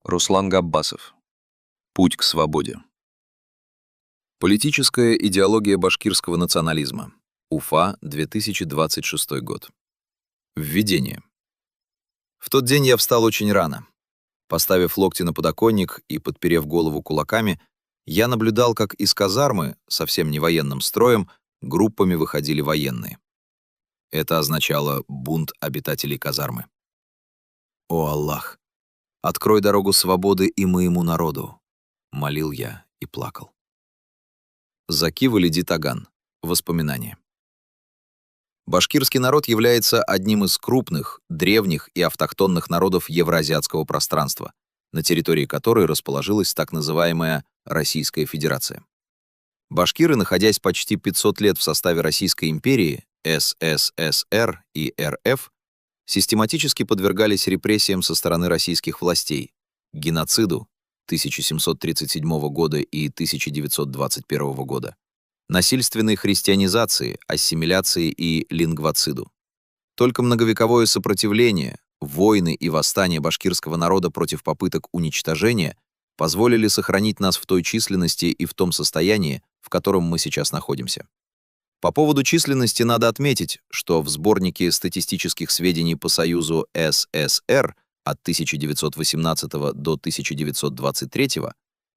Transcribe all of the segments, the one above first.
Руслан Габбасов. Путь к свободе. Политическая идеология башкирского национализма. Уфа, 2026 год. Введение. В тот день я встал очень рано. Поставив локти на подоконник и подперев голову кулаками, я наблюдал, как из казармы, совсем не военным строем, группами выходили военные. Это означало бунт обитателей казармы. «О Аллах! Открой дорогу свободы и моему народу!» — молил я и плакал. Заки Валиди Таган. Воспоминания. Башкирский народ является одним из крупных, древних и автохтонных народов евроазиатского пространства, на территории которой расположилась так называемая Российская Федерация. Башкиры, находясь почти 500 лет в составе Российской империи, СССР и РФ, систематически подвергались репрессиям со стороны российских властей, геноциду 1737 года и 1921 года, насильственной христианизации, ассимиляции и лингвоциду. Только многовековое сопротивление, войны и восстания башкирского народа против попыток уничтожения позволили сохранить нас в той численности и в том состоянии, в котором мы сейчас находимся. По поводу численности надо отметить, что в сборнике статистических сведений по Союзу СССР от 1918 до 1923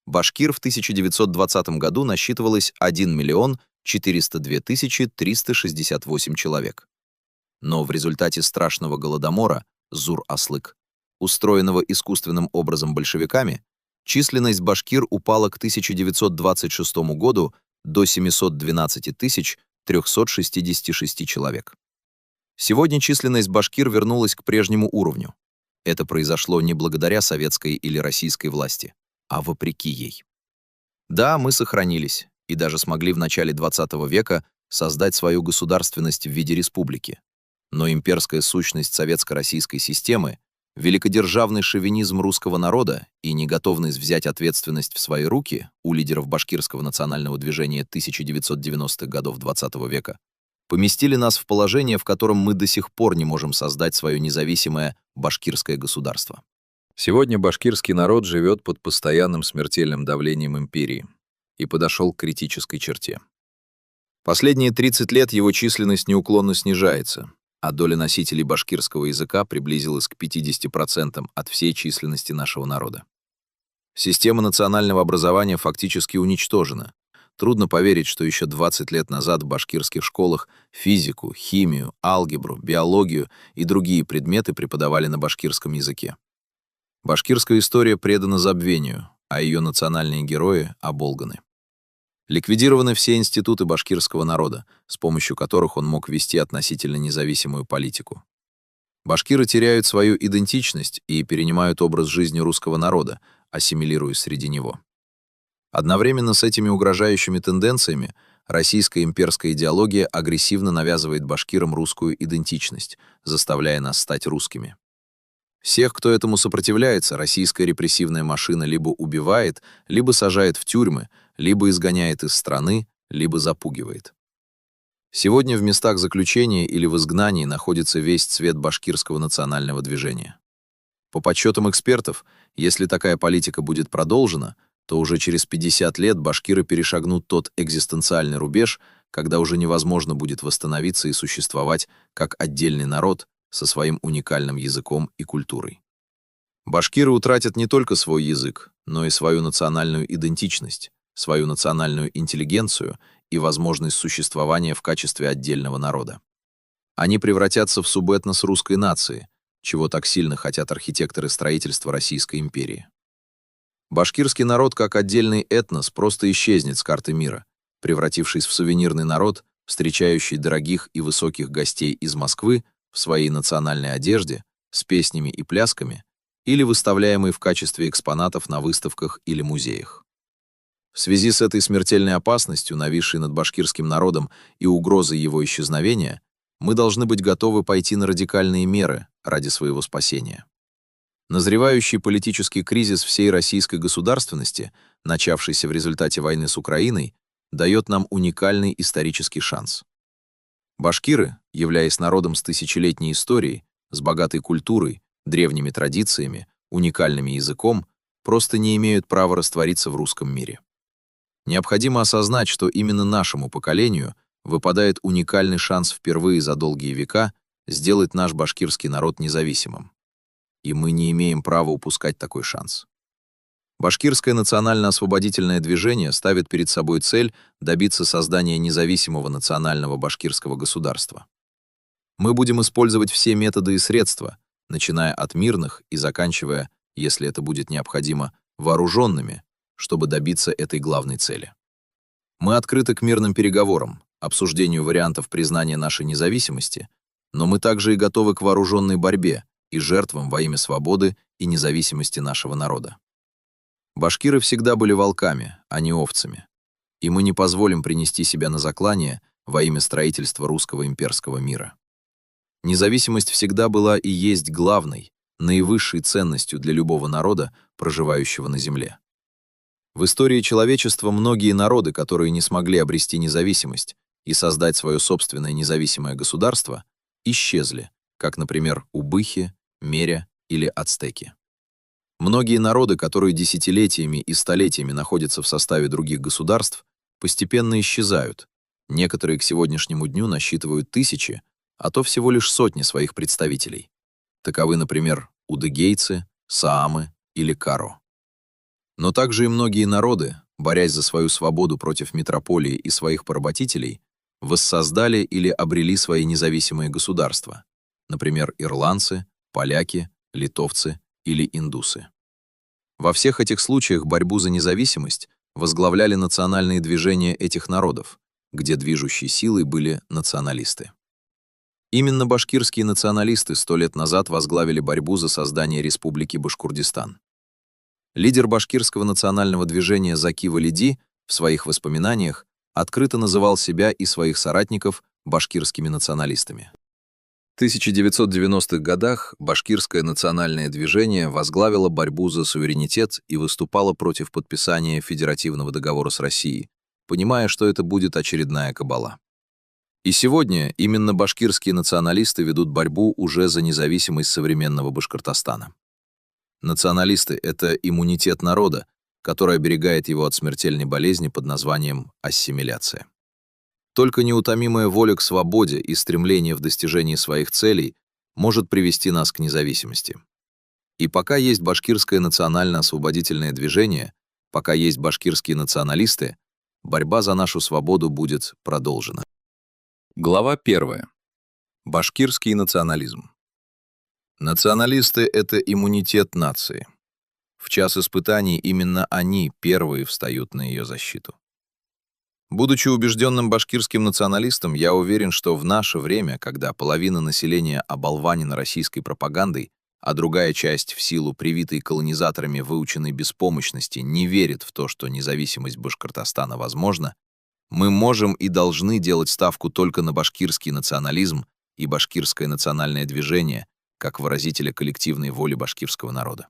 башкир в 1920 году насчитывалось 1 миллион 402 тысячи 368 человек. Но в результате страшного голодомора Зур-Аслык, устроенного искусственным образом большевиками, численность башкир упала к 1926 году до 712 тысяч 366 человек. Сегодня численность башкир вернулась к прежнему уровню. Это произошло не благодаря советской или российской власти, а вопреки ей. Да, мы сохранились и даже смогли в начале XX века создать свою государственность в виде республики. Но имперская сущность советско-российской системы, великодержавный шовинизм русского народа и неготовность взять ответственность в свои руки у лидеров башкирского национального движения 1990-х годов XX века поместили нас в положение, в котором мы до сих пор не можем создать свое независимое башкирское государство. Сегодня башкирский народ живет под постоянным смертельным давлением империи и подошел к критической черте. Последние 30 лет его численность неуклонно снижается, а доля носителей башкирского языка приблизилась к 50% от всей численности нашего народа. Система национального образования фактически уничтожена. Трудно поверить, что еще 20 лет назад в башкирских школах физику, химию, алгебру, биологию и другие предметы преподавали на башкирском языке. Башкирская история предана забвению, а ее национальные герои оболганы. Ликвидированы все институты башкирского народа, с помощью которых он мог вести относительно независимую политику. Башкиры теряют свою идентичность и перенимают образ жизни русского народа, ассимилируясь среди него. Одновременно с этими угрожающими тенденциями российская имперская идеология агрессивно навязывает башкирам русскую идентичность, заставляя нас стать русскими. Всех, кто этому сопротивляется, российская репрессивная машина либо убивает, либо сажает в тюрьмы, либо изгоняет из страны, либо запугивает. Сегодня в местах заключения или в изгнании находится весь цвет башкирского национального движения. По подсчетам экспертов, если такая политика будет продолжена, то уже через 50 лет башкиры перешагнут тот экзистенциальный рубеж, когда уже невозможно будет восстановиться и существовать как отдельный народ со своим уникальным языком и культурой. Башкиры утратят не только свой язык, но и свою национальную идентичность, свою национальную интеллигенцию и возможность существования в качестве отдельного народа. Они превратятся в субэтнос русской нации, чего так сильно хотят архитекторы строительства Российской империи. Башкирский народ как отдельный этнос просто исчезнет с карты мира, превратившись в сувенирный народ, встречающий дорогих и высоких гостей из Москвы в своей национальной одежде, с песнями и плясками, или выставляемый в качестве экспонатов на выставках или музеях. В связи с этой смертельной опасностью, нависшей над башкирским народом и угрозой его исчезновения, мы должны быть готовы пойти на радикальные меры ради своего спасения. Назревающий политический кризис всей российской государственности, начавшийся в результате войны с Украиной, дает нам уникальный исторический шанс. Башкиры, являясь народом с тысячелетней историей, с богатой культурой, древними традициями, уникальным языком, просто не имеют права раствориться в русском мире. Необходимо осознать, что именно нашему поколению выпадает уникальный шанс впервые за долгие века сделать наш башкирский народ независимым. И мы не имеем права упускать такой шанс. Башкирское национально-освободительное движение ставит перед собой цель добиться создания независимого национального башкирского государства. Мы будем использовать все методы и средства, начиная от мирных и заканчивая, если это будет необходимо, вооруженными, чтобы добиться этой главной цели. Мы открыты к мирным переговорам, обсуждению вариантов признания нашей независимости, но мы также и готовы к вооруженной борьбе и жертвам во имя свободы и независимости нашего народа. Башкиры всегда были волками, а не овцами, и мы не позволим принести себя на заклание во имя строительства русского имперского мира. Независимость всегда была и есть главной, наивысшей ценностью для любого народа, проживающего на земле. В истории человечества многие народы, которые не смогли обрести независимость и создать свое собственное независимое государство, исчезли, как, например, убыхи, меря или ацтеки. Многие народы, которые десятилетиями и столетиями находятся в составе других государств, постепенно исчезают. Некоторые к сегодняшнему дню насчитывают тысячи, а то всего лишь сотни своих представителей. Таковы, например, удыгейцы, саамы или каро. Но также и многие народы, борясь за свою свободу против метрополии и своих поработителей, воссоздали или обрели свои независимые государства, например, ирландцы, поляки, литовцы или индусы. Во всех этих случаях борьбу за независимость возглавляли национальные движения этих народов, где движущей силой были националисты. Именно башкирские националисты 100 лет назад возглавили борьбу за создание Республики Башкортостан. Лидер башкирского национального движения Заки Валиди в своих воспоминаниях открыто называл себя и своих соратников башкирскими националистами. В 1990-х годах башкирское национальное движение возглавило борьбу за суверенитет и выступало против подписания федеративного договора с Россией, понимая, что это будет очередная кабала. И сегодня именно башкирские националисты ведут борьбу уже за независимость современного Башкортостана. Националисты — это иммунитет народа, который оберегает его от смертельной болезни под названием ассимиляция. Только неутомимая воля к свободе и стремление в достижении своих целей может привести нас к независимости. И пока есть башкирское национально-освободительное движение, пока есть башкирские националисты, борьба за нашу свободу будет продолжена. Глава 1. Башкирский национализм. Националисты — это иммунитет нации. В час испытаний именно они первые встают на ее защиту. Будучи убежденным башкирским националистом, я уверен, что в наше время, когда половина населения оболванена российской пропагандой, а другая часть, в силу привитой колонизаторами выученной беспомощности, не верит в то, что независимость Башкортостана возможна, мы можем и должны делать ставку только на башкирский национализм и башкирское национальное движение, как выразителя коллективной воли башкирского народа.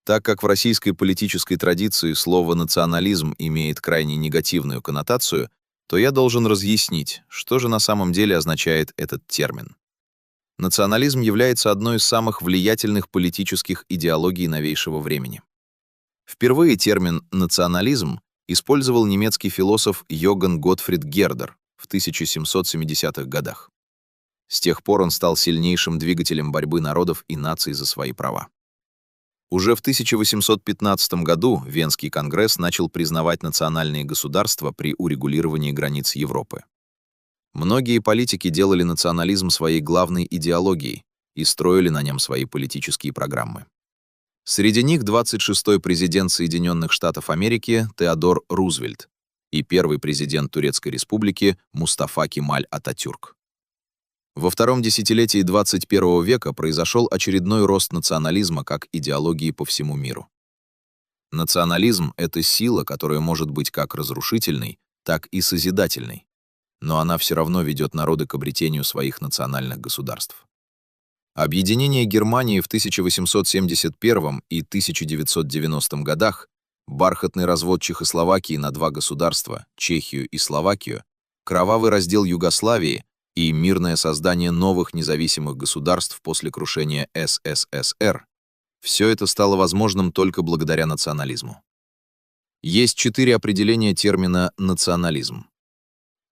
Так как в российской политической традиции слово «национализм» имеет крайне негативную коннотацию, то я должен разъяснить, что же на самом деле означает этот термин. Национализм является одной из самых влиятельных политических идеологий новейшего времени. Впервые термин «национализм» использовал немецкий философ Йоганн Готфрид Гердер в 1770-х годах. С тех пор он стал сильнейшим двигателем борьбы народов и наций за свои права. Уже в 1815 году Венский конгресс начал признавать национальные государства при урегулировании границ Европы. Многие политики делали национализм своей главной идеологией и строили на нем свои политические программы. Среди них 26-й президент Соединенных Штатов Америки Теодор Рузвельт и первый президент Турецкой Республики Мустафа Кемаль Ататюрк. Во втором десятилетии 21 века произошел очередной рост национализма как идеологии по всему миру. Национализм — это сила, которая может быть как разрушительной, так и созидательной, но она все равно ведет народы к обретению своих национальных государств. Объединение Германии в 1871 и 1990 годах, бархатный развод Чехословакии на два государства, Чехию и Словакию, кровавый раздел Югославии и мирное создание новых независимых государств после крушения СССР Все это стало возможным только благодаря национализму. Есть 4 определения термина «национализм».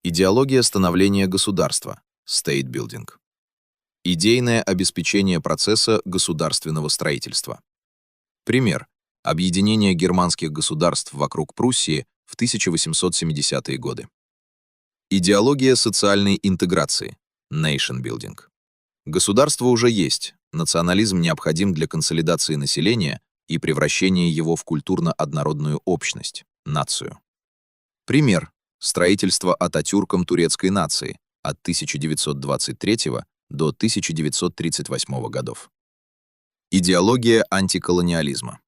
Идеология становления государства, state building. Идейное обеспечение процесса государственного строительства. Пример. Объединение германских государств вокруг Пруссии в 1870-е годы. Идеология социальной интеграции, nation building. Государство уже есть, национализм необходим для консолидации населения и превращения его в культурно-однородную общность, нацию. Пример. Строительство Ататюрком турецкой нации от 1923 до 1938 годов. Идеология антиколониализма.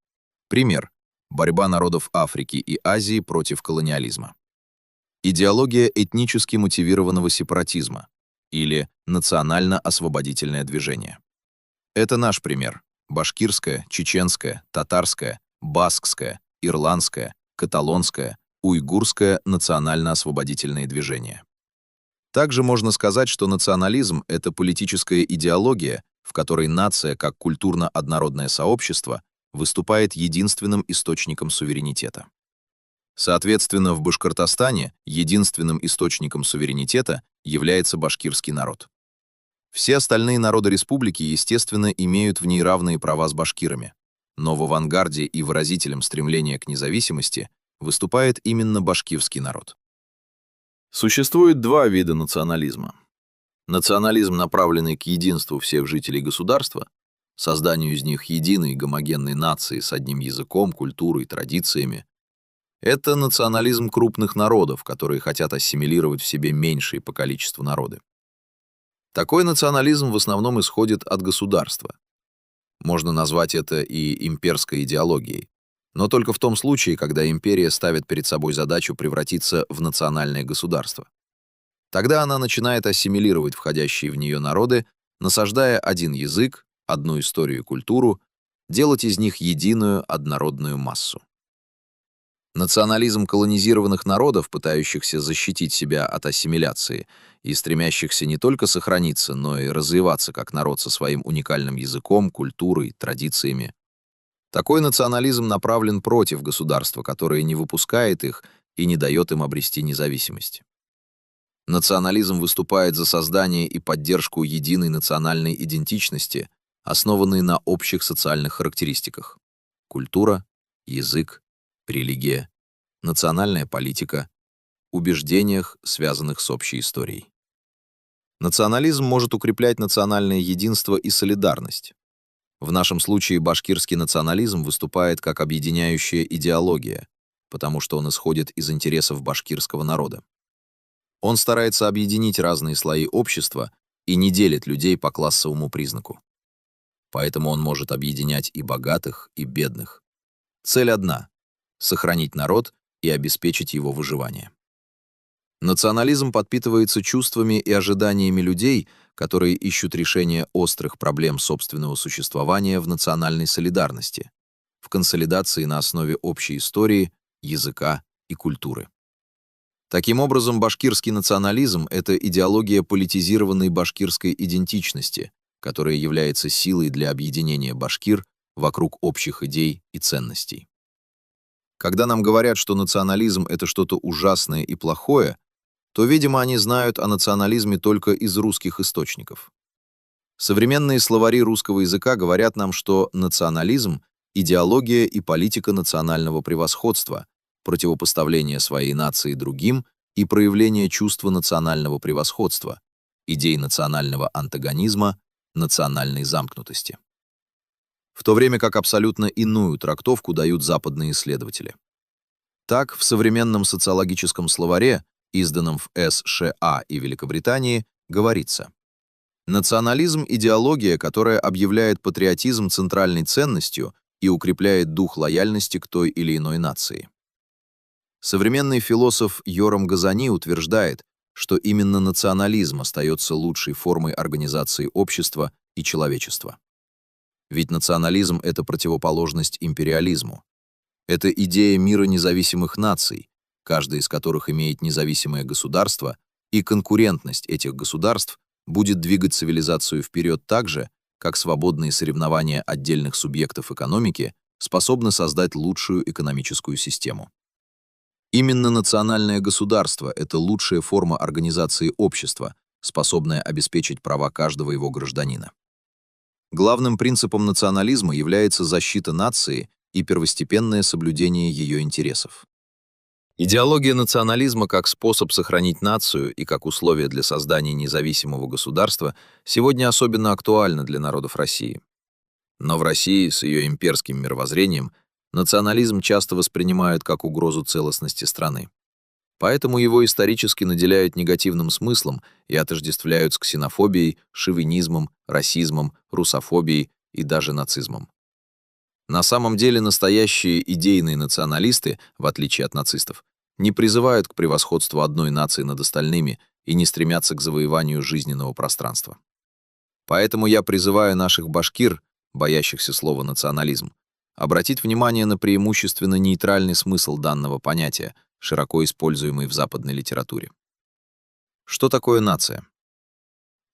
Пример. Борьба народов Африки и Азии против колониализма. Идеология этнически мотивированного сепаратизма или национально-освободительное движение. Это наш пример. Башкирское, чеченское, татарское, баскское, ирландское, каталонское, уйгурское национально-освободительные движения. Также можно сказать, что национализм — это политическая идеология, в которой нация, как культурно-однородное сообщество, выступает единственным источником суверенитета. Соответственно, в Башкортостане единственным источником суверенитета является башкирский народ. Все остальные народы республики, естественно, имеют в ней равные права с башкирами, но в авангарде и выразителем стремления к независимости выступает именно башкирский народ. Существует 2 вида национализма. Национализм, направленный к единству всех жителей государства, созданию из них единой гомогенной нации с одним языком, культурой, традициями. Это национализм крупных народов, которые хотят ассимилировать в себе меньшие по количеству народы. Такой национализм в основном исходит от государства. Можно назвать это и имперской идеологией, но только в том случае, когда империя ставит перед собой задачу превратиться в национальное государство. Тогда она начинает ассимилировать входящие в нее народы, насаждая один язык, одну историю и культуру, делать из них единую однородную массу. Национализм колонизированных народов, пытающихся защитить себя от ассимиляции и стремящихся не только сохраниться, но и развиваться как народ со своим уникальным языком, культурой, традициями. Такой национализм направлен против государства, которое не выпускает их и не дает им обрести независимость. Национализм выступает за создание и поддержку единой национальной идентичности, основанной на общих социальных характеристиках: культура, язык, религия, национальная политика, убеждениях, связанных с общей историей. Национализм может укреплять национальное единство и солидарность. В нашем случае башкирский национализм выступает как объединяющая идеология, потому что он исходит из интересов башкирского народа. Он старается объединить разные слои общества и не делит людей по классовому признаку. Поэтому он может объединять и богатых, и бедных. Цель одна — сохранить народ и обеспечить его выживание. Национализм подпитывается чувствами и ожиданиями людей, которые ищут решение острых проблем собственного существования в национальной солидарности, в консолидации на основе общей истории, языка и культуры. Таким образом, башкирский национализм — это идеология политизированной башкирской идентичности, которая является силой для объединения башкир вокруг общих идей и ценностей. Когда нам говорят, что национализм — это что-то ужасное и плохое, то, видимо, они знают о национализме только из русских источников. Современные словари русского языка говорят нам, что национализм — идеология и политика национального превосходства, противопоставление своей нации другим и проявление чувства национального превосходства, идей национального антагонизма, национальной замкнутости. В то время как абсолютно иную трактовку дают западные исследователи. Так, в современном социологическом словаре, изданном в США и Великобритании, говорится: национализм — идеология, которая объявляет патриотизм центральной ценностью и укрепляет дух лояльности к той или иной нации. Современный философ Йорам Газани утверждает, что именно национализм остается лучшей формой организации общества и человечества. Ведь национализм — это противоположность империализму. Это идея мира независимых наций, каждая из которых имеет независимое государство, и конкурентность этих государств будет двигать цивилизацию вперед так же, как свободные соревнования отдельных субъектов экономики способны создать лучшую экономическую систему. Именно национальное государство — это лучшая форма организации общества, способная обеспечить права каждого его гражданина. Главным принципом национализма является защита нации и первостепенное соблюдение ее интересов. Идеология национализма как способ сохранить нацию и как условие для создания независимого государства сегодня особенно актуальна для народов России. Но в России с ее имперским мировоззрением национализм часто воспринимают как угрозу целостности страны. Поэтому его исторически наделяют негативным смыслом и отождествляют с ксенофобией, шовинизмом, расизмом, русофобией и даже нацизмом. На самом деле настоящие идейные националисты, в отличие от нацистов, не призывают к превосходству одной нации над остальными и не стремятся к завоеванию жизненного пространства. Поэтому я призываю наших башкир, боящихся слова «национализм», обратить внимание на преимущественно нейтральный смысл данного понятия, широко используемый в западной литературе. Что такое нация?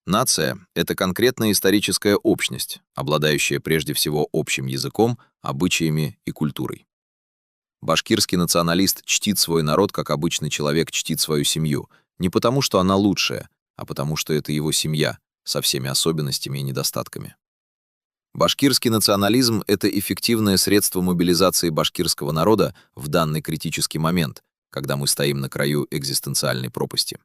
Нация — это конкретная историческая общность, обладающая прежде всего общим языком, обычаями и культурой. Башкирский националист чтит свой народ, как обычный человек чтит свою семью, не потому что она лучшая, а потому что это его семья, со всеми особенностями и недостатками. Башкирский национализм — это эффективное средство мобилизации башкирского народа в данный критический момент, когда мы стоим на краю экзистенциальной пропасти.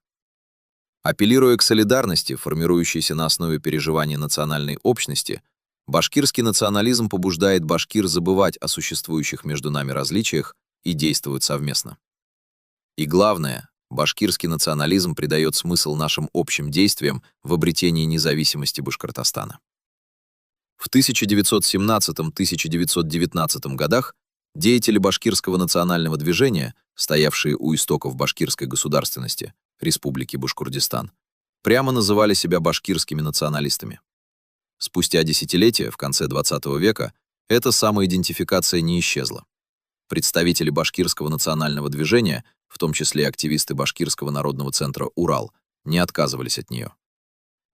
Апеллируя к солидарности, формирующейся на основе переживания национальной общности, башкирский национализм побуждает башкир забывать о существующих между нами различиях и действовать совместно. И главное, башкирский национализм придает смысл нашим общим действиям в обретении независимости Башкортостана. В 1917-1919 годах деятели башкирского национального движения, стоявшие у истоков башкирской государственности, Республики Башкортостан, прямо называли себя башкирскими националистами. Спустя десятилетия, в конце XX века, эта самоидентификация не исчезла. Представители башкирского национального движения, в том числе активисты Башкирского народного центра «Урал», не отказывались от нее.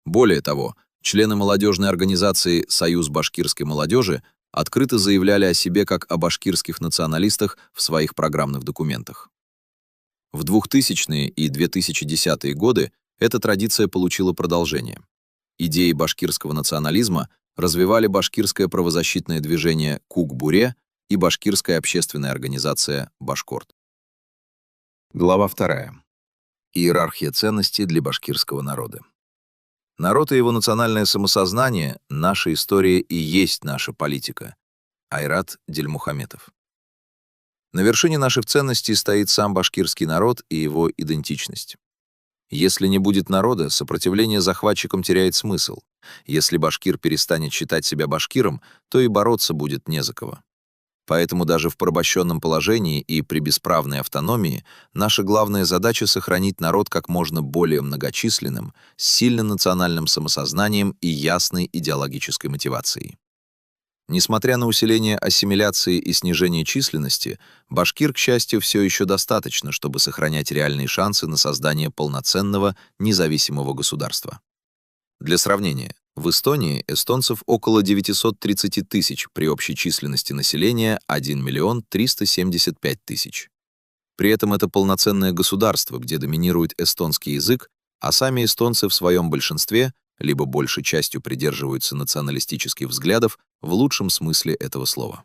Более того, члены молодежной организации «Союз башкирской молодежи» открыто заявляли о себе как о башкирских националистах в своих программных документах. В 2000-е и 2010-е годы эта традиция получила продолжение. Идеи башкирского национализма развивали башкирское правозащитное движение «Кук-Буре» и башкирская общественная организация «Башкорт». Глава 2. Иерархия ценностей для башкирского народа. Народ и его национальное самосознание, наша история и есть наша политика. Айрат Дильмухаметов. На вершине наших ценностей стоит сам башкирский народ и его идентичность. Если не будет народа, сопротивление захватчикам теряет смысл. Если башкир перестанет считать себя башкиром, то и бороться будет не за кого. Поэтому даже в порабощенном положении и при бесправной автономии наша главная задача — сохранить народ как можно более многочисленным, с сильным национальным самосознанием и ясной идеологической мотивацией. Несмотря на усиление ассимиляции и снижение численности, башкир, к счастью, все еще достаточно, чтобы сохранять реальные шансы на создание полноценного независимого государства. Для сравнения, в Эстонии эстонцев около 930 тысяч при общей численности населения 1 миллион 375 тысяч. При этом это полноценное государство, где доминирует эстонский язык, а сами эстонцы в своем большинстве либо большей частью придерживаются националистических взглядов в лучшем смысле этого слова.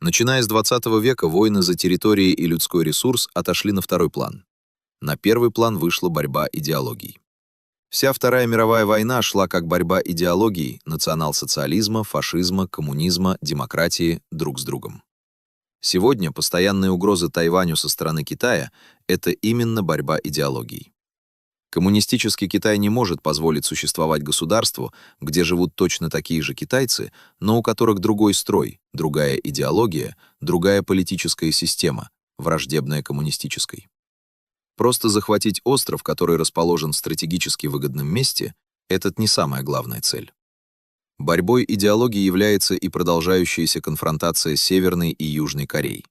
Начиная с XX века войны за территории и людской ресурс отошли на второй план. На первый план вышла борьба идеологий. Вся Вторая мировая война шла как борьба идеологий национал-социализма, фашизма, коммунизма, демократии друг с другом. Сегодня постоянные угрозы Тайваню со стороны Китая — это именно борьба идеологий. Коммунистический Китай не может позволить существовать государству, где живут точно такие же китайцы, но у которых другой строй, другая идеология, другая политическая система, враждебная коммунистической. Просто захватить остров, который расположен в стратегически выгодном месте, это не самая главная цель. Борьбой идеологии является и продолжающаяся конфронтация Северной и Южной Корей.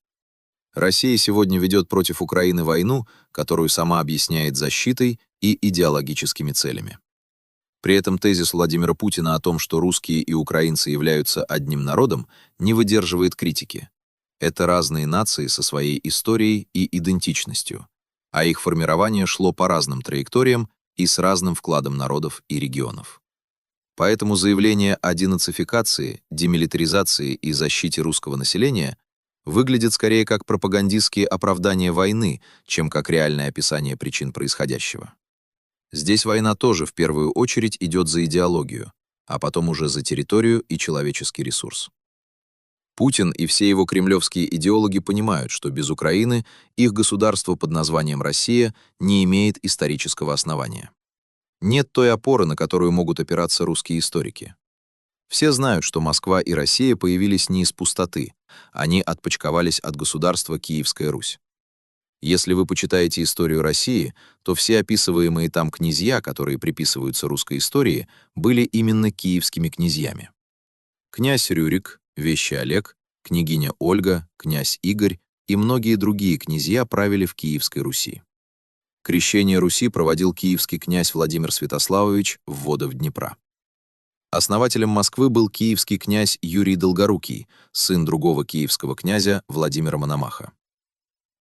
Россия сегодня ведет против Украины войну, которую сама объясняет защитой и идеологическими целями. При этом тезис Владимира Путина о том, что русские и украинцы являются одним народом, не выдерживает критики. Это разные нации со своей историей и идентичностью, а их формирование шло по разным траекториям и с разным вкладом народов и регионов. Поэтому заявление о денацификации, демилитаризации и защите русского населения выглядит скорее как пропагандистские оправдания войны, чем как реальное описание причин происходящего. Здесь война тоже в первую очередь идет за идеологию, а потом уже за территорию и человеческий ресурс. Путин и все его кремлевские идеологи понимают, что без Украины их государство под названием Россия не имеет исторического основания. Нет той опоры, на которую могут опираться русские историки. Все знают, что Москва и Россия появились не из пустоты, они отпочковались от государства Киевская Русь. Если вы почитаете историю России, то все описываемые там князья, которые приписываются русской истории, были именно киевскими князьями. Князь Рюрик, вещий Олег, княгиня Ольга, князь Игорь и многие другие князья правили в Киевской Руси. Крещение Руси проводил киевский князь Владимир Святославович в водах Днепра. Основателем Москвы был киевский князь Юрий Долгорукий, сын другого киевского князя Владимира Мономаха.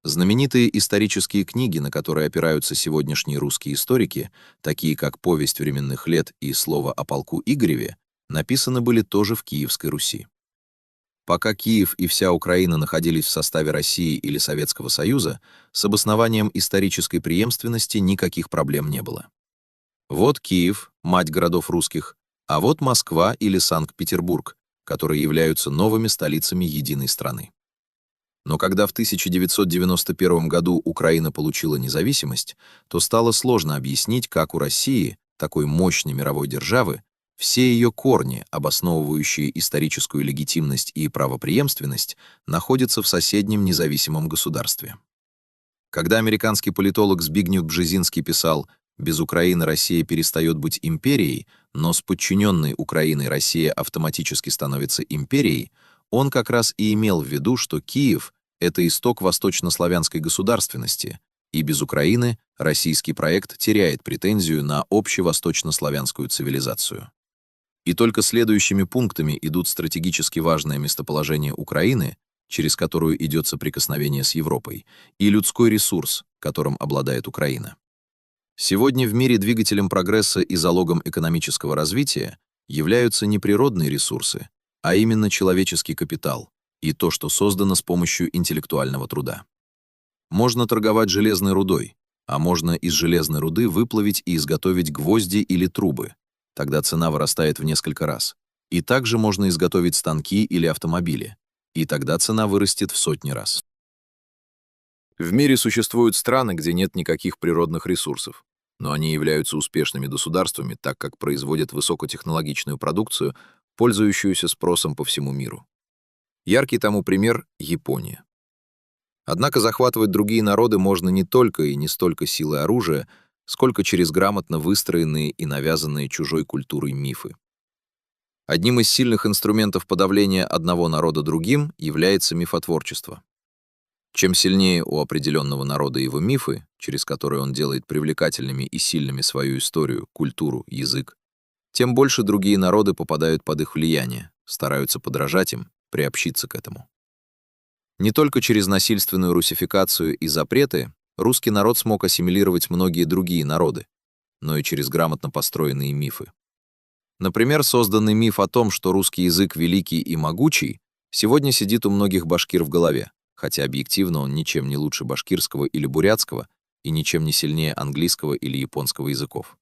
Знаменитые исторические книги, на которые опираются сегодняшние русские историки, такие как «Повесть временных лет» и «Слово о полку Игореве», написаны были тоже в Киевской Руси. Пока Киев и вся Украина находились в составе России или Советского Союза, с обоснованием исторической преемственности никаких проблем не было. Вот Киев, мать городов русских, а вот Москва или Санкт-Петербург, которые являются новыми столицами единой страны. Но когда в 1991 году Украина получила независимость, то стало сложно объяснить, как у России, такой мощной мировой державы, все ее корни, обосновывающие историческую легитимность и правопреемственность, находятся в соседнем независимом государстве. Когда американский политолог Збигнев Бжезинский писал «Без Украины Россия перестает быть империей, но с подчиненной Украиной Россия автоматически становится империей», он как раз и имел в виду, что Киев — это исток восточнославянской государственности, и без Украины российский проект теряет претензию на общевосточнославянскую цивилизацию. И только следующими пунктами идут стратегически важное местоположение Украины, через которую идет соприкосновение с Европой, и людской ресурс, которым обладает Украина. Сегодня в мире двигателем прогресса и залогом экономического развития являются не природные ресурсы, а именно человеческий капитал и то, что создано с помощью интеллектуального труда. Можно торговать железной рудой, а можно из железной руды выплавить и изготовить гвозди или трубы. Тогда цена вырастает в несколько раз. И также можно изготовить станки или автомобили. И тогда цена вырастет в сотни раз. В мире существуют страны, где нет никаких природных ресурсов, но они являются успешными государствами, так как производят высокотехнологичную продукцию, пользующуюся спросом по всему миру. Яркий тому пример — Япония. Однако захватывать другие народы можно не только и не столько силой оружия, сколько через грамотно выстроенные и навязанные чужой культурой мифы. Одним из сильных инструментов подавления одного народа другим является мифотворчество. Чем сильнее у определенного народа его мифы, через которые он делает привлекательными и сильными свою историю, культуру, язык, тем больше другие народы попадают под их влияние, стараются подражать им, приобщиться к этому. Не только через насильственную русификацию и запреты русский народ смог ассимилировать многие другие народы, но и через грамотно построенные мифы. Например, созданный миф о том, что русский язык великий и могучий, сегодня сидит у многих башкир в голове, хотя объективно он ничем не лучше башкирского или бурятского и ничем не сильнее английского или японского языков.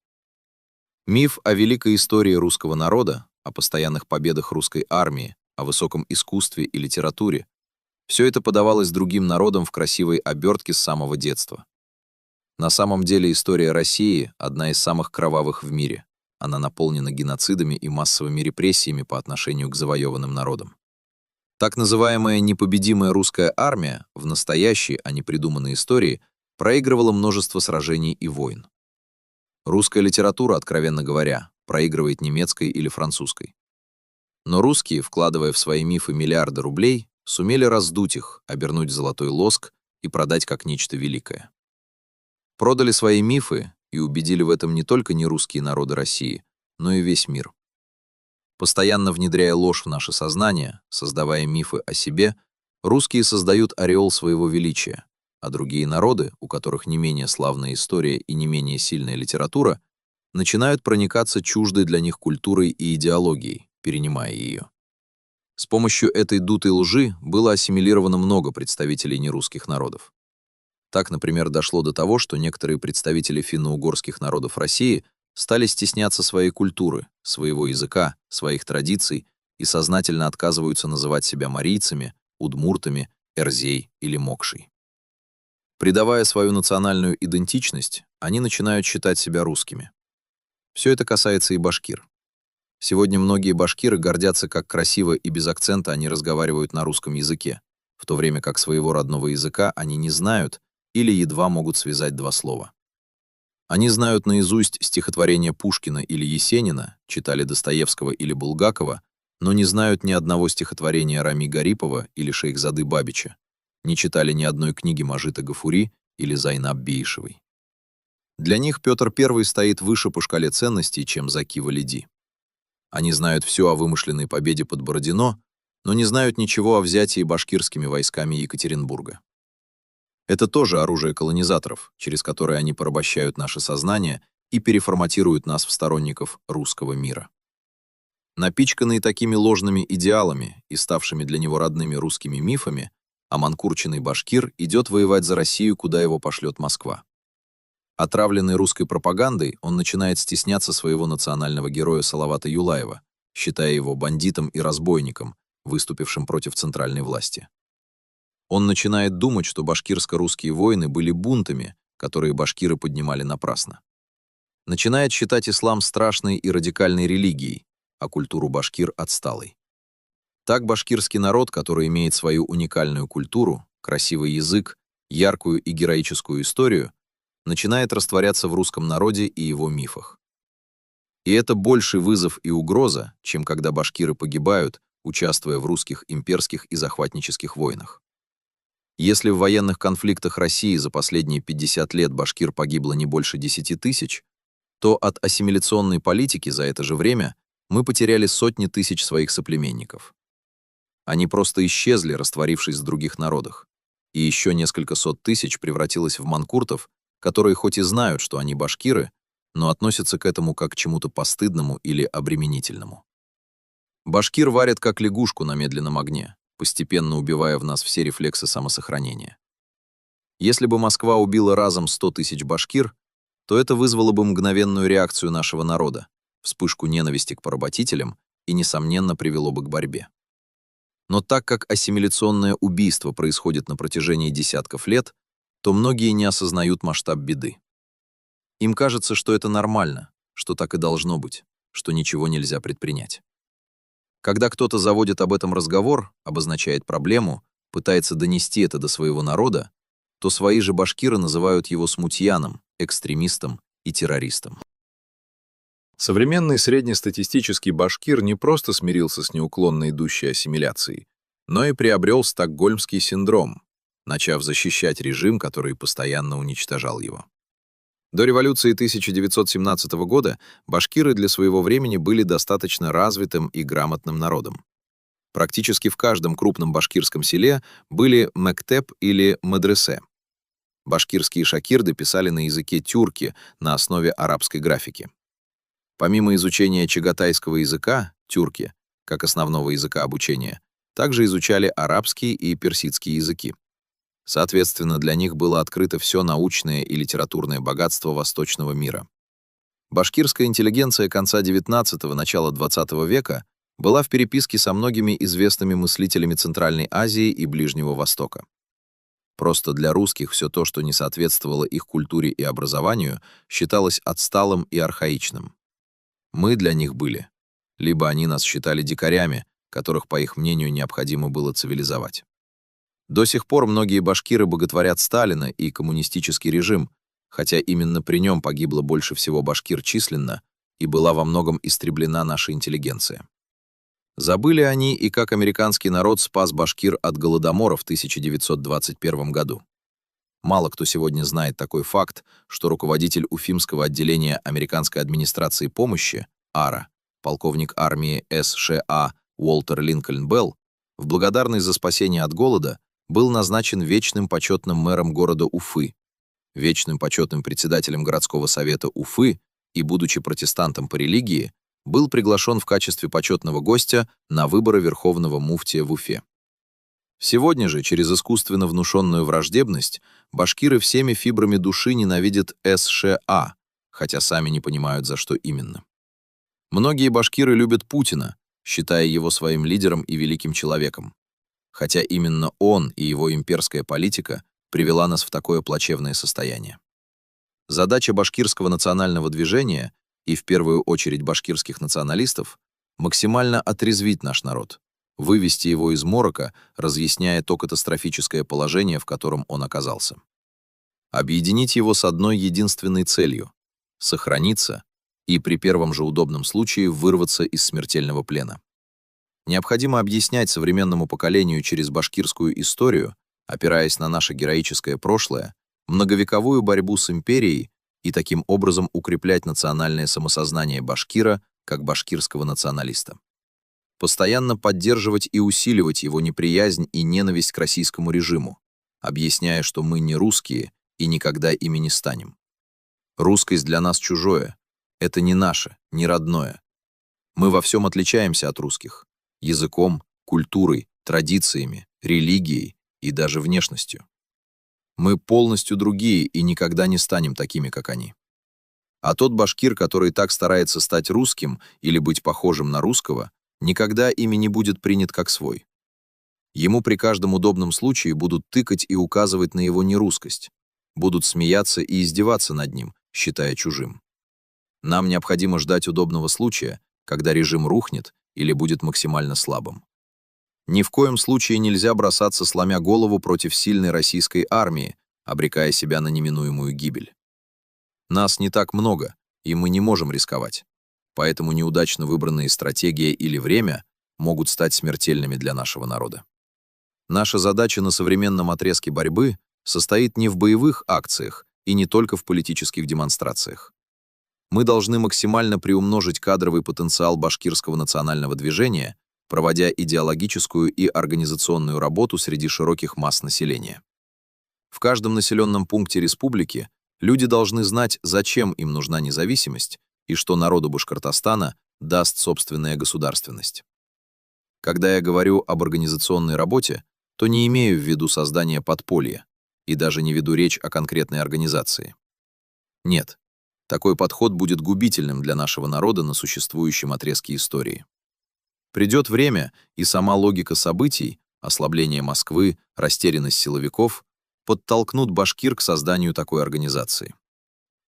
Миф о великой истории русского народа, о постоянных победах русской армии, о высоком искусстве и литературе — все это подавалось другим народам в красивой обертке с самого детства. На самом деле история России — одна из самых кровавых в мире. Она наполнена геноцидами и массовыми репрессиями по отношению к завоеванным народам. Так называемая непобедимая русская армия в настоящей, а не придуманной истории проигрывала множество сражений и войн. Русская литература, откровенно говоря, проигрывает немецкой или французской. Но русские, вкладывая в свои мифы миллиарды рублей, сумели раздуть их, обернуть в золотой лоск и продать как нечто великое. Продали свои мифы и убедили в этом не только нерусские народы России, но и весь мир. Постоянно внедряя ложь в наше сознание, создавая мифы о себе, русские создают ореол своего величия, а другие народы, у которых не менее славная история и не менее сильная литература, начинают проникаться чуждой для них культурой и идеологией, перенимая ее. С помощью этой дутой лжи было ассимилировано много представителей нерусских народов. Так, например, дошло до того, что некоторые представители финно-угорских народов России стали стесняться своей культуры, своего языка, своих традиций и сознательно отказываются называть себя марийцами, удмуртами, эрзей или мокшей. Придавая свою национальную идентичность, они начинают считать себя русскими. Все это касается и башкир. Сегодня многие башкиры гордятся, как красиво и без акцента они разговаривают на русском языке, в то время как своего родного языка они не знают или едва могут связать два слова. Они знают наизусть стихотворения Пушкина или Есенина, читали Достоевского или Булгакова, но не знают ни одного стихотворения Рами Гарипова или Шейхзады Бабича, не читали ни одной книги Мажита Гафури или Зайнаб Биишевой. Для них Петр I стоит выше по шкале ценностей, чем Заки Валиди. Они знают все о вымышленной победе под Бородино, но не знают ничего о взятии башкирскими войсками Екатеринбурга. Это тоже оружие колонизаторов, через которое они порабощают наше сознание и переформатируют нас в сторонников русского мира. Напичканный такими ложными идеалами и ставшими для него родными русскими мифами, аманкурченный башкир идет воевать за Россию, куда его пошлет Москва. Отравленный русской пропагандой, он начинает стесняться своего национального героя Салавата Юлаева, считая его бандитом и разбойником, выступившим против центральной власти. Он начинает думать, что башкирско-русские войны были бунтами, которые башкиры поднимали напрасно. Начинает считать ислам страшной и радикальной религией, а культуру башкир отсталой. Так башкирский народ, который имеет свою уникальную культуру, красивый язык, яркую и героическую историю, начинает растворяться в русском народе и его мифах. И это больший вызов и угроза, чем когда башкиры погибают, участвуя в русских имперских и захватнических войнах. Если в военных конфликтах России за последние 50 лет башкир погибло не больше 10 тысяч, то от ассимиляционной политики за это же время мы потеряли сотни тысяч своих соплеменников. Они просто исчезли, растворившись в других народах, и еще несколько сот тысяч превратилось в манкуртов, которые хоть и знают, что они башкиры, но относятся к этому как к чему-то постыдному или обременительному. Башкир варят как лягушку на медленном огне, постепенно убивая в нас все рефлексы самосохранения. Если бы Москва убила разом 100 тысяч башкир, то это вызвало бы мгновенную реакцию нашего народа, вспышку ненависти к поработителям и, несомненно, привело бы к борьбе. Но так как ассимиляционное убийство происходит на протяжении десятков лет, то многие не осознают масштаб беды. Им кажется, что это нормально, что так и должно быть, что ничего нельзя предпринять. Когда кто-то заводит об этом разговор, обозначает проблему, пытается донести это до своего народа, то свои же башкиры называют его смутьяном, экстремистом и террористом. Современный среднестатистический башкир не просто смирился с неуклонно идущей ассимиляцией, но и приобрел стокгольмский синдром, начав защищать режим, который постоянно уничтожал его. До революции 1917 года башкиры для своего времени были достаточно развитым и грамотным народом. Практически в каждом крупном башкирском селе были мектеп или медресе. Башкирские шакирды писали на языке тюрки на основе арабской графики. Помимо изучения чагатайского языка, тюрки, как основного языка обучения, также изучали арабский и персидский языки. Соответственно, для них было открыто все научное и литературное богатство восточного мира. Башкирская интеллигенция конца XIX – начала XX века была в переписке со многими известными мыслителями Центральной Азии и Ближнего Востока. Просто для русских все то, что не соответствовало их культуре и образованию, считалось отсталым и архаичным. Мы для них были. Либо они нас считали дикарями, которых, по их мнению, необходимо было цивилизовать. До сих пор многие башкиры боготворят Сталина и коммунистический режим, хотя именно при нем погибло больше всего башкир численно и была во многом истреблена наша интеллигенция. Забыли они и как американский народ спас башкир от голодомора в 1921 году. Мало кто сегодня знает такой факт, что руководитель Уфимского отделения американской администрации помощи, Ара, полковник армии США Уолтер Линкольн Белл, в благодарность за спасение от голода, был назначен вечным почетным мэром города Уфы, вечным почетным председателем городского совета Уфы и, будучи протестантом по религии, был приглашен в качестве почетного гостя на выборы верховного муфтия в Уфе. Сегодня же, через искусственно внушенную враждебность, башкиры всеми фибрами души ненавидят США, хотя сами не понимают, за что именно. Многие башкиры любят Путина, считая его своим лидером и великим человеком, хотя именно он и его имперская политика привела нас в такое плачевное состояние. Задача башкирского национального движения, и в первую очередь башкирских националистов, максимально отрезвить наш народ, вывести его из морока, разъясняя то катастрофическое положение, в котором он оказался. Объединить его с одной единственной целью — сохраниться и при первом же удобном случае вырваться из смертельного плена. Необходимо объяснять современному поколению через башкирскую историю, опираясь на наше героическое прошлое, многовековую борьбу с империей и таким образом укреплять национальное самосознание башкира как башкирского националиста. Постоянно поддерживать и усиливать его неприязнь и ненависть к российскому режиму, объясняя, что мы не русские и никогда ими не станем. Русскость для нас чужое, это не наше, не родное. Мы во всем отличаемся от русских — языком, культурой, традициями, религией и даже внешностью. Мы полностью другие и никогда не станем такими, как они. А тот башкир, который так старается стать русским или быть похожим на русского, никогда ими не будет принят как свой. Ему при каждом удобном случае будут тыкать и указывать на его нерусскость, будут смеяться и издеваться над ним, считая чужим. Нам необходимо ждать удобного случая, когда режим рухнет или будет максимально слабым. Ни в коем случае нельзя бросаться, сломя голову против сильной российской армии, обрекая себя на неминуемую гибель. Нас не так много, и мы не можем рисковать. Поэтому неудачно выбранные стратегия или время могут стать смертельными для нашего народа. Наша задача на современном отрезке борьбы состоит не в боевых акциях и не только в политических демонстрациях. Мы должны максимально приумножить кадровый потенциал башкирского национального движения, проводя идеологическую и организационную работу среди широких масс населения. В каждом населенном пункте республики люди должны знать, зачем им нужна независимость и что народу Башкортостана даст собственная государственность. Когда я говорю об организационной работе, то не имею в виду создание подполья и даже не веду речь о конкретной организации. Нет, такой подход будет губительным для нашего народа на существующем отрезке истории. Придет время, и сама логика событий, ослабление Москвы, растерянность силовиков, подтолкнут башкир к созданию такой организации.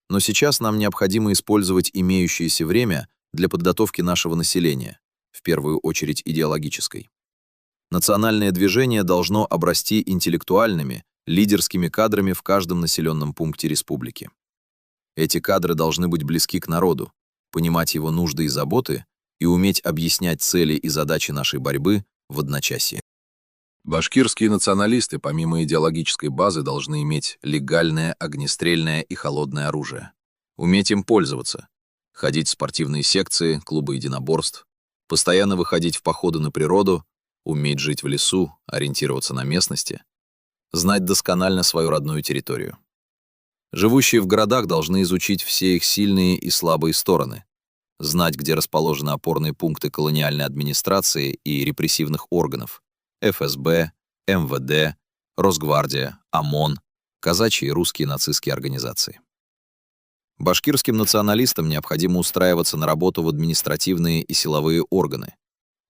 Но сейчас нам необходимо использовать имеющееся время для подготовки нашего населения, в первую очередь идеологической. Национальное движение должно обрасти интеллектуальными, лидерскими кадрами в каждом населенном пункте республики. Эти кадры должны быть близки к народу, понимать его нужды и заботы и уметь объяснять цели и задачи нашей борьбы в одночасье. Башкирские националисты, помимо идеологической базы, должны иметь легальное огнестрельное и холодное оружие, уметь им пользоваться, ходить в спортивные секции, клубы единоборств, постоянно выходить в походы на природу, уметь жить в лесу, ориентироваться на местности, знать досконально свою родную территорию. Живущие в городах должны изучить все их сильные и слабые стороны, знать, где расположены опорные пункты колониальной администрации и репрессивных органов, ФСБ, МВД, Росгвардия, ОМОН, казачьи и русские нацистские организации. Башкирским националистам необходимо устраиваться на работу в административные и силовые органы,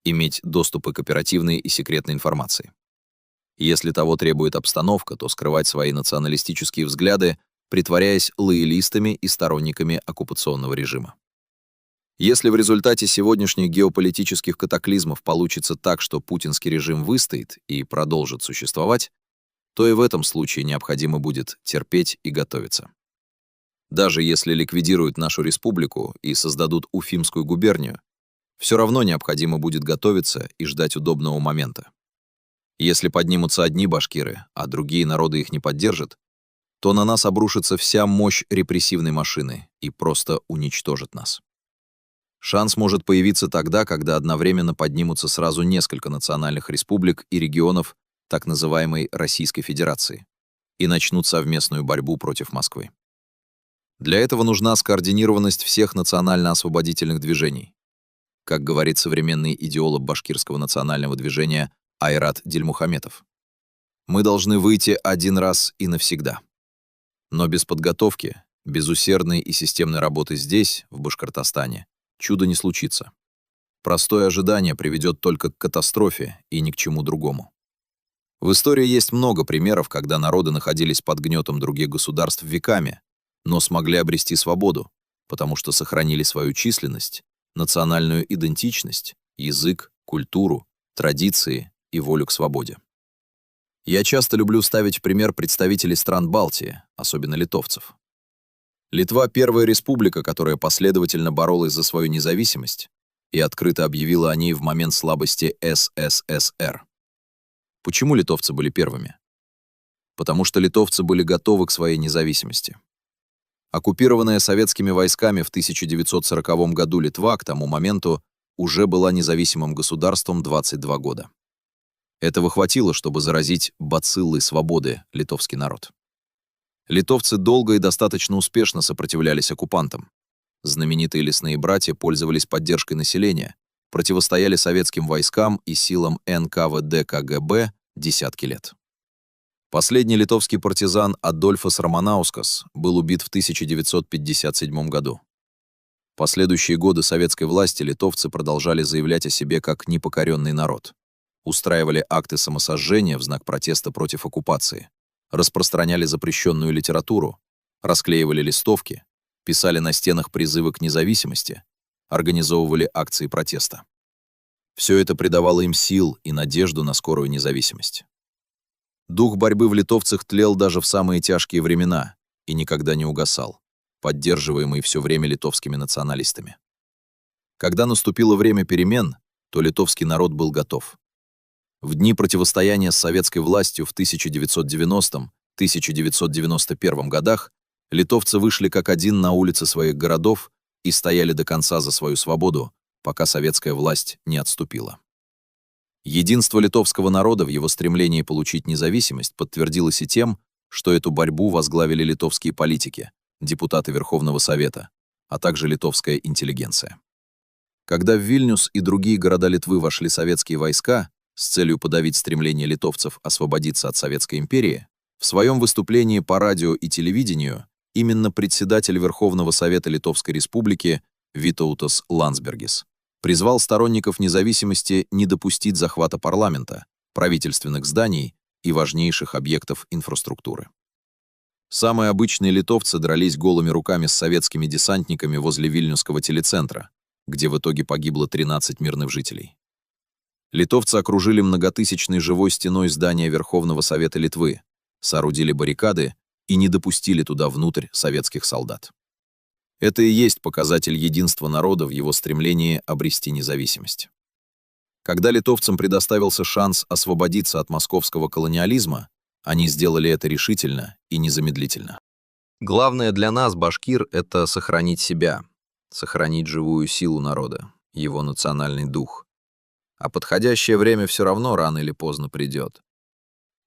иметь доступы к оперативной и секретной информации. Если того требует обстановка, то скрывать свои националистические взгляды, притворяясь лоялистами и сторонниками оккупационного режима. Если в результате сегодняшних геополитических катаклизмов получится так, что путинский режим выстоит и продолжит существовать, то и в этом случае необходимо будет терпеть и готовиться. Даже если ликвидируют нашу республику и создадут Уфимскую губернию, все равно необходимо будет готовиться и ждать удобного момента. Если поднимутся одни башкиры, а другие народы их не поддержат, то на нас обрушится вся мощь репрессивной машины и просто уничтожит нас. Шанс может появиться тогда, когда одновременно поднимутся сразу несколько национальных республик и регионов так называемой Российской Федерации и начнут совместную борьбу против Москвы. Для этого нужна скоординированность всех национально-освободительных движений. Как говорит современный идеолог башкирского национального движения Айрат Дильмухаметов. Мы должны выйти один раз и навсегда. Но без подготовки, без усердной и системной работы здесь, в Башкортостане, чудо не случится. Простое ожидание приведет только к катастрофе и ни к чему другому. В истории есть много примеров, когда народы находились под гнетом других государств веками, но смогли обрести свободу, потому что сохранили свою численность, национальную идентичность, язык, культуру, традиции и волю к свободе. Я часто люблю ставить в пример представителей стран Балтии, особенно литовцев. Литва — первая республика, которая последовательно боролась за свою независимость и открыто объявила о ней в момент слабости СССР. Почему литовцы были первыми? Потому что литовцы были готовы к своей независимости. Оккупированная советскими войсками в 1940 году Литва к тому моменту уже была независимым государством 22 года. Этого хватило, чтобы заразить бациллой свободы литовский народ. Литовцы долго и достаточно успешно сопротивлялись оккупантам. Знаменитые лесные братья пользовались поддержкой населения, противостояли советским войскам и силам НКВД КГБ десятки лет. Последний литовский партизан Адольфас Романаускас был убит в 1957 году. В последующие годы советской власти литовцы продолжали заявлять о себе как непокоренный народ. Устраивали акты самосожжения в знак протеста против оккупации, распространяли запрещенную литературу, расклеивали листовки, писали на стенах призывы к независимости, организовывали акции протеста. Все это придавало им сил и надежду на скорую независимость. Дух борьбы в литовцах тлел даже в самые тяжкие времена и никогда не угасал, поддерживаемый все время литовскими националистами. Когда наступило время перемен, то литовский народ был готов. В дни противостояния с советской властью в 1990-1991 годах литовцы вышли как один на улицы своих городов и стояли до конца за свою свободу, пока советская власть не отступила. Единство литовского народа в его стремлении получить независимость подтвердилось и тем, что эту борьбу возглавили литовские политики, депутаты Верховного Совета, а также литовская интеллигенция. Когда в Вильнюс и другие города Литвы вошли советские войска с целью подавить стремление литовцев освободиться от Советской империи, в своем выступлении по радио и телевидению именно председатель Верховного Совета Литовской Республики Витаутас Ландсбергис призвал сторонников независимости не допустить захвата парламента, правительственных зданий и важнейших объектов инфраструктуры. Самые обычные литовцы дрались голыми руками с советскими десантниками возле Вильнюсского телецентра, где в итоге погибло 13 мирных жителей. Литовцы окружили многотысячной живой стеной здания Верховного Совета Литвы, соорудили баррикады и не допустили туда внутрь советских солдат. Это и есть показатель единства народа в его стремлении обрести независимость. Когда литовцам предоставился шанс освободиться от московского колониализма, они сделали это решительно и незамедлительно. Главное для нас, башкир, это сохранить себя, сохранить живую силу народа, его национальный дух. А подходящее время все равно рано или поздно придет.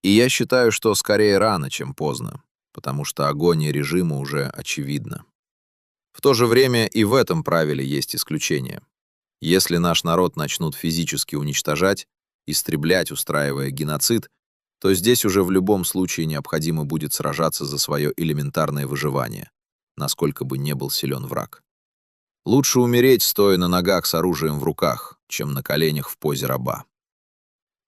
И я считаю, что скорее рано, чем поздно, потому что агония режима уже очевидна. В то же время и в этом правиле есть исключение. Если наш народ начнут физически уничтожать, истреблять, устраивая геноцид, то здесь уже в любом случае необходимо будет сражаться за свое элементарное выживание, насколько бы не был силен враг. Лучше умереть, стоя на ногах с оружием в руках, чем на коленях в позе раба.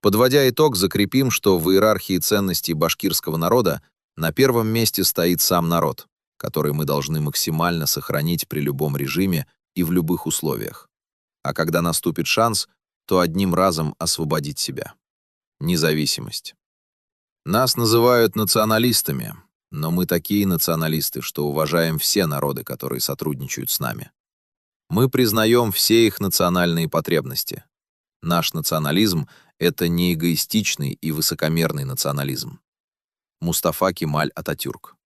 Подводя итог, закрепим, что в иерархии ценностей башкирского народа на первом месте стоит сам народ, который мы должны максимально сохранить при любом режиме и в любых условиях. А когда наступит шанс, то одним разом освободить себя. Независимость. Нас называют националистами, но мы такие националисты, что уважаем все народы, которые сотрудничают с нами. Мы признаем все их национальные потребности. Наш национализм — это не эгоистичный и высокомерный национализм. Мустафа Кемаль Ататюрк.